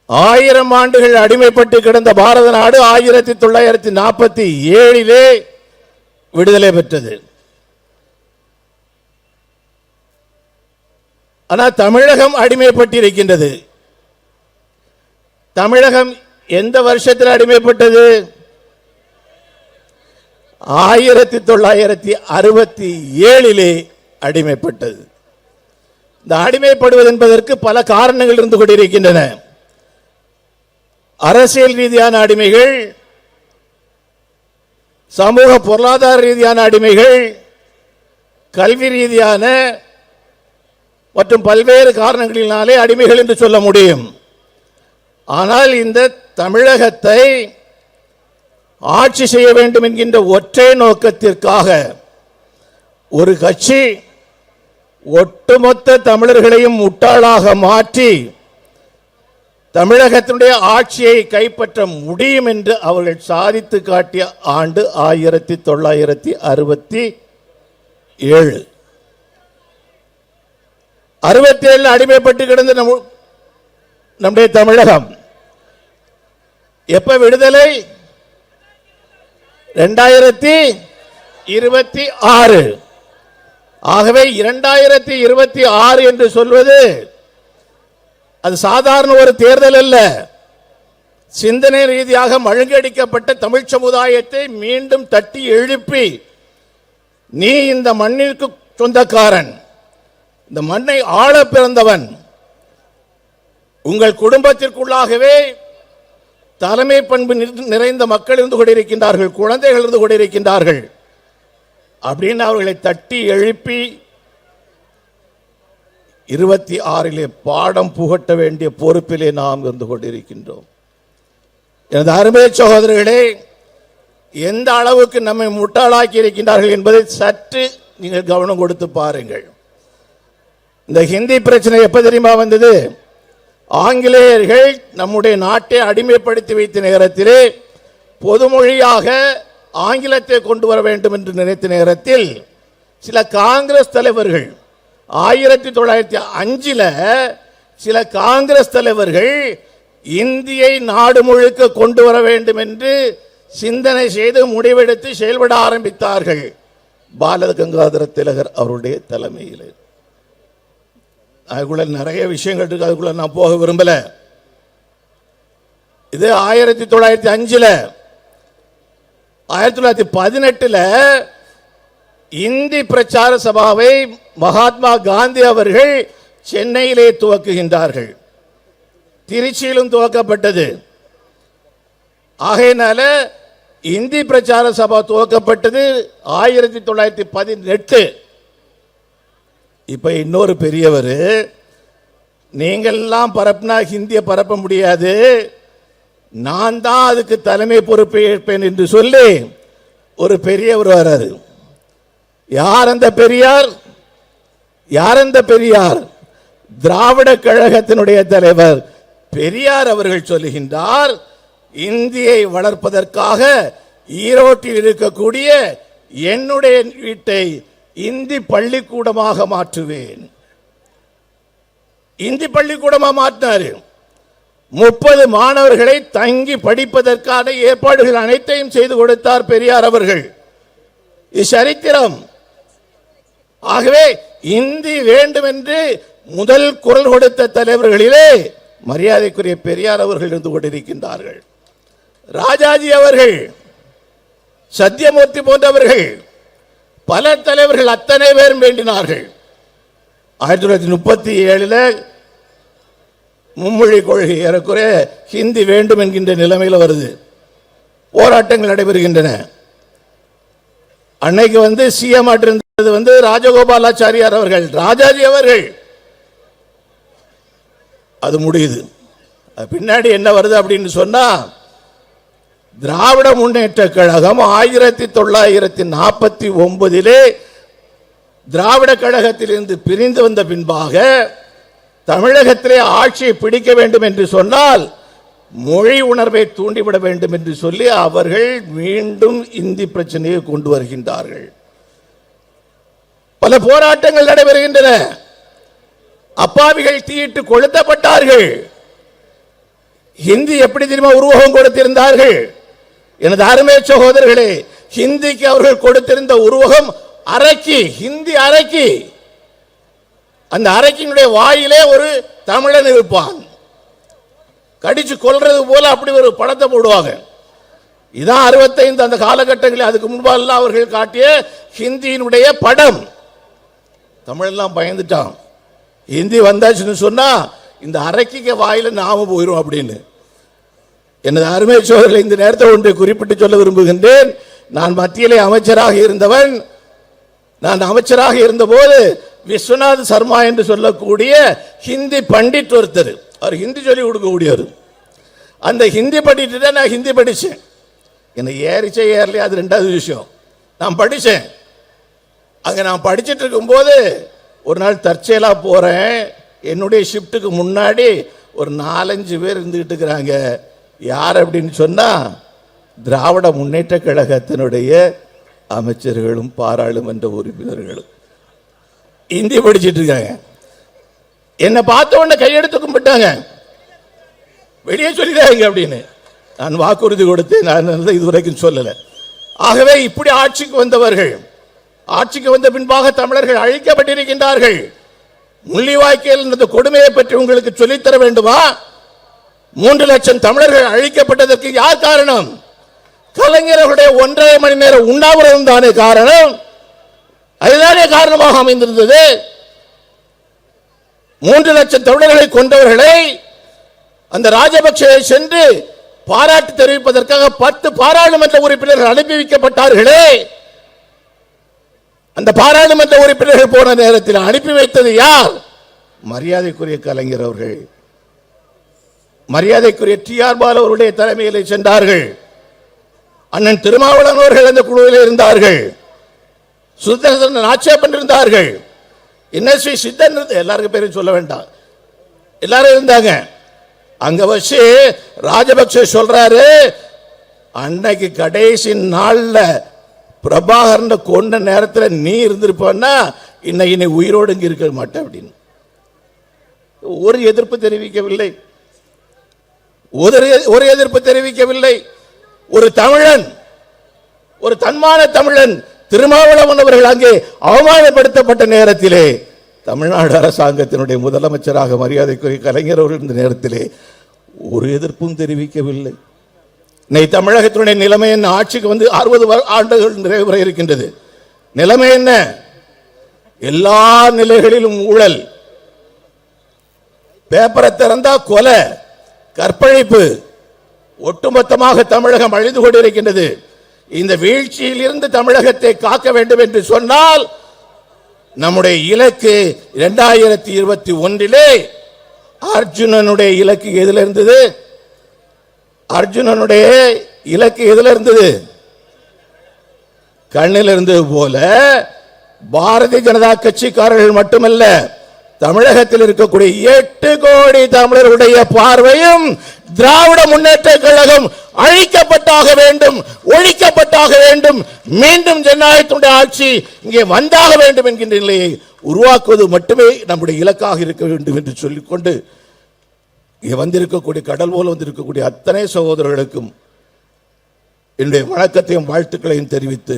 1000 ஆண்டுகள் அடிமைப்பட்டு கிடந்த பாரத நாடு 1947 விடுதலை பெற்றது. ஆனால் தமிழகம் அடிமைப்பட்டிருக்கின்றது. தமிழகம் எந்த வருஷத்தில் அடிமைப்பட்டது? 1967 அடிமைப்பட்டது. இந்த அடிமைப்படுவது என்பதற்கு பல காரணங்கள் இருந்து கொண்டிருக்கின்றன. அரசியல் ரீதியான அடிமைகள், சமூக பொருளாதார ரீதியான அடிமைகள், கல்வி ரீதியான மற்றும் பல்வேறு காரணங்களினாலே அடிமைகள் என்று சொல்ல முடியும். ஆனால் இந்த தமிழகத்தை ஆட்சி செய்ய வேண்டும் என்கின்ற ஒற்றை நோக்கத்திற்காக ஒரு கட்சி ஒட்டுமொத்த தமிழர்களையும் முட்டாளாக மாற்றி தமிழகத்தினுடைய ஆட்சியை கைப்பற்ற முடியும் என்று அவர்கள் சாதித்து காட்டிய ஆண்டு 1967. 67 அடிமைப்பட்டு கிடந்த நம்முடைய தமிழகம் எப்ப விடுதலை? 2026. ஆகவே 2026 என்று சொல்வது அது சாதாரண ஒரு தேர்தல் அல்ல. சிந்தனை ரீதியாக மழுங்கடிக்கப்பட்ட தமிழ் சமுதாயத்தை மீண்டும் தட்டி எழுப்பி, நீ இந்த மண்ணிற்கு சொந்தக்காரன், இந்த மண்ணை ஆள பிறந்தவன், உங்கள் குடும்பத்திற்குள்ளாகவே தலைமை பண்பு நிறைந்த மக்கள் இருந்து கொண்டிருக்கின்றார்கள், குழந்தைகள் இருந்து கொண்டிருக்கின்றார்கள் அப்படின்னு அவர்களை தட்டி எழுப்பி 26 பாடம் புகட்ட வேண்டிய பொறுப்பிலே நாம் இருந்து கொண்டிருக்கின்றோம். எனது அருமை சகோதரர்களே, எந்த அளவுக்கு நம்மை முட்டாளாக்கி இருக்கின்றார்கள் என்பதை சற்று நீங்கள் கவனம் கொடுத்து பாருங்கள். இந்த ஹிந்தி பிரச்சனை எப்ப தெரியுமா வந்தது? ஆங்கிலேயர்கள் நம்முடைய நாட்டை அடிமைப்படுத்தி வைத்த நேரத்திலே பொதுமொழியாக ஆங்கிலத்தை கொண்டு வர வேண்டும் என்று நினைத்த நேரத்தில் சில காங்கிரஸ் தலைவர்கள் 1905 சில காங்கிரஸ் தலைவர்கள் இந்தியை நாடு முழுக்க கொண்டு வர வேண்டும் என்று சிந்தனை செய்து முடிவெடுத்து செயல்பட ஆரம்பித்தார்கள். பால கங்காதர திலகர் அவருடைய தலைமையில். அதுக்குள்ள நிறைய விஷயங்கள் இருக்கு, அதுக்குள்ள நான் போக விரும்பல. இது 1905. 1918 இந்தி பிரச்சார சபாவை மகாத்மா காந்தி அவர்கள் சென்னையிலே துவக்குகின்றார்கள். திருச்சியிலும் துவக்கப்பட்டது. ஆகையினால இந்தி பிரச்சார சபா துவக்கப்பட்டது 1918. இப்ப இன்னொரு பெரியவர், நீங்கள் எல்லாம் பரப்பினா ஹிந்தியை பரப்ப முடியாது, நான் தான் அதுக்கு தலைமை பொறுப்பை ஏற்பேன் என்று சொல்லி ஒரு பெரியவர் வராரு. யார் அந்த பெரியார்? யார் அந்த பெரியார்? திராவிட கழகத்தினுடைய தலைவர் பெரியார் அவர்கள் சொல்லுகின்றார், இந்தியை வளர்ப்பதற்காக ஈரோட்டில் இருக்கக்கூடிய என்னுடைய வீட்டை இந்தி பள்ளிக்கூடமாக மாற்றுவேன். இந்தி பள்ளிக்கூடமா மாற்றினார். 30 மாணவர்களை தங்கி படிப்பதற்கான ஏற்பாடுகள் அனைத்தையும் செய்து கொடுத்தார் பெரியார் அவர்கள். இது சரித்திரம். ஆகவே இந்தி வேண்டும் என்று முதல் குரல் கொடுத்த தலைவர்களிலே மரியாதைக்குரிய பெரியார் அவர்கள் இருந்து கொண்டிருக்கின்றார்கள். ராஜாஜி அவர்கள், சத்தியமூர்த்தி போன்றவர்கள், பல தலைவர்கள் அத்தனை பேரும் வேண்டினார்கள். 1937 மும்மொழி கொள்கை ஏறக்குறைய ஹிந்தி வேண்டும் என்கின்ற நிலைமையில் வருது. போராட்டங்கள் நடைபெறுகின்றன. அன்னைக்கு சிஎம் இருந்தது ராஜகோபாலாச்சாரியார் அவர்கள், ராஜாஜி அவர்கள். அது முடியுது. பின்னாடி என்ன வருது அப்படின்னு சொன்னா, திராவிட முன்னேற்ற கழகம் 1949 திராவிட கழகத்திலிருந்து பிரிந்து வந்த பின்பாக தமிழகத்திலே ஆட்சியை பிடிக்க வேண்டும் என்று சொன்னால் மொழி உணர்வை தூண்டிவிட வேண்டும் என்று சொல்லி அவர்கள் மீண்டும் இந்தி பிரச்சனையை கொண்டு வருகின்றார்கள். பல போராட்டங்கள் நடைபெறுகின்றன. அப்பாவிகள் தீயிட்டு கொளுத்தப்பட்டார்கள். ஹிந்தி எப்படி தெரியுமா உருவகம் கொடுத்திருந்தார்கள்? எனது அருமை சகோதரர்களே, ஹிந்திக்கு அவர்கள் கொடுத்திருந்த உருவகம் அரக்கி, ஹிந்தி அரக்கி. அந்த அரக்கினுடைய வாயிலே ஒரு தமிழன் இருப்பான், கடிச்சு கொல்றது போல அப்படி ஒரு படத்தை போடுவாங்க. இதான் 65 அந்த காலகட்டங்களில், அதுக்கு முன்பாக அவர்கள் காட்டிய ஹிந்தியினுடைய படம். தமிழெல்லாம் பயந்துட்டான், ஹிந்தி வந்தாச்சுன்னு சொன்னா இந்த அரக்கிக்க வாயில நாம போயிரும் அப்படின்னு. எனது அருமை சோதரர்களை இந்த நேரத்தை ஒன்றை குறிப்பிட்டு சொல்ல விரும்புகின்றேன். நான் மத்தியிலே அமைச்சராக இருந்தவன். நான் அமைச்சராக இருந்தபோது விஸ்வநாத் சர்மா என்று சொல்லக்கூடிய ஹிந்தி பண்டிட் ஒருத்தர், அவர் ஹிந்தி சொல்லி கொடுக்கக்கூடியவர். அந்த ஹிந்தி பண்டிட்டு நான் ஹிந்தி படித்தேன். என்னை ஏறிச்சே ஏறலையே அது ரெண்டாவது விஷயம். நான் படித்தேன். அங்கே நான் படிச்சுட்டு இருக்கும்போது ஒரு நாள் தற்செயலாக போகிறேன். என்னுடைய ஷிஃப்ட்டுக்கு முன்னாடி ஒரு 4-5 பேர் இருந்துகிட்டு இருக்கிறாங்க. யார் அப்படின்னு சொன்னால் திராவிட முன்னேற்ற கழகத்தினுடைய அமைச்சர்களும் பாராளுமன்ற உறுப்பினர்களும் ஹிந்தி படிச்சுட்டு இருக்காங்க. என்னை பார்த்த உடனே கையெடுத்து கும்பிட்டாங்க, வெளியே சொல்லிடாங்க அப்படின்னு. நான் வாக்குறுதி கொடுத்தேன், நான் இதுவரைக்கும் சொல்லலை. ஆகவே இப்படி ஆட்சிக்கு வந்தவர்கள், ஆட்சிக்கு வந்த பின்பாக தமிழர்கள் அழிக்கப்பட்டிருக்கின்றார்கள். முள்ளிவாய்க்கால் இந்த கொடுமையை பற்றி உங்களுக்கு சொல்லித்தர வேண்டுமா? 3 லட்சம் தமிழர்கள் அழிக்கப்பட்டதற்கு யார் காரணம்? கலைஞர்களுடைய 1.5 மணி நேர உண்ணாவிரதம் தானே காரணம். அதுதானே காரணமாக அமைந்திருந்தது. 3 லட்சம் தமிழர்களை கொண்டவர்களை அந்த ராஜபக்சே சென்று பாராட்டு தெரிவிப்பதற்காக 10 பாராளுமன்ற உறுப்பினர்கள் அனுப்பி வைக்கப்பட்டார்களே. அந்த பாராளுமன்ற உறுப்பினர்கள் போன நேரத்தில் அனுப்பி வைத்தது யார்? மரியாதைக்குரிய கலைஞர் அவர்கள், மரியாதைக்குரிய டி.ஆர். பாலு அவருடைய தலைமையில் சென்றார்கள். அண்ணன் திருமாவளவன் அவர்கள் அந்த குழுவில் இருந்தார்கள். சுதந்திரன் ஆட்சேபன் இருந்தார்கள். என்எஸ்வி சித்தன், எல்லாருக்கும் பேரும் சொல்ல வேண்டாம், எல்லாரும் இருந்தாங்க. அங்க வச்சு ராஜபக்சே சொல்றாரு, அன்னைக்கு கடைசி நாள்ல பிரபாகரன் கொண்ட நேரத்தில் நீ இருந்திருப்பா இன்னைக்கு நீ உயிரோடு இங்க இருக்க மாட்டேன் அப்படின்னு. ஒரு எதிர்ப்பு தெரிவிக்கவில்லை, ஒரு எதிர்ப்பு தெரிவிக்கவில்லை. ஒரு தமிழன், ஒரு தன்மான தமிழன் திருமாவளவன் அவர்கள் அங்கே அவமானப்படுத்தப்பட்ட நேரத்திலே தமிழ்நாடு அரசாங்கத்தினுடைய முதலமைச்சராக மரியாதைக்குரிய கலைஞர் அவர்கள் இந்த நேரத்திலே ஒரு எதிர்ப்பும் தெரிவிக்கவில்லை. இன்னைக்கு தமிழகத்தினுடைய நிலைமை என்ன? ஆட்சிக்கு வந்து 60 ஆண்டுகள் நிறைவு இருக்கின்றது. நிலைமை என்ன? எல்லா நிலைகளிலும் ஊழல், பேப்பரை திறந்தா கொலை, கற்பழிப்பு, ஒட்டுமொத்தமாக தமிழகம் அழிந்து கொண்டிருக்கின்றது. இந்த வீழ்ச்சியில் இருந்து தமிழகத்தை காக்க வேண்டும் என்று சொன்னால் நம்முடைய இலக்கு 2021 அர்ஜுனனுடைய இலக்கு எதில் இருந்தது? அர்ஜுனனுடைய இலக்கு எதில் இருந்தது? கண்ணில் இருந்தது போல பாரதிய ஜனதா கட்சிக்காரர்கள் மட்டுமல்ல, தமிழகத்தில் இருக்கக்கூடிய 8 கோடி தமிழர்களுடைய பார்வையும் திராவிட முன்னேற்ற கழகம் அழிக்கப்பட்டாக வேண்டும், ஒழிக்கப்பட்டாக வேண்டும், மீண்டும் ஜனநாயகத்துடைய ஆட்சி இங்கே வந்தாக வேண்டும் என்கின்ற நிலையை உருவாக்குவது மட்டுமே நம்முடைய இலக்காக இருக்க வேண்டும் என்று சொல்லிக்கொண்டு இங்கே வந்திருக்கக்கூடிய, கடல் போல வந்திருக்கக்கூடிய அத்தனை சகோதரர்களுக்கும் என்னுடைய வணக்கத்தையும் வாழ்த்துக்களையும் தெரிவித்து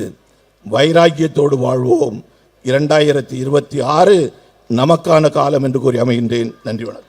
வைராக்கியத்தோடு வாழ்வோம். 2026 நமக்கான காலம் என்று கூறி அமைகின்றேன். நன்றி, வணக்கம்.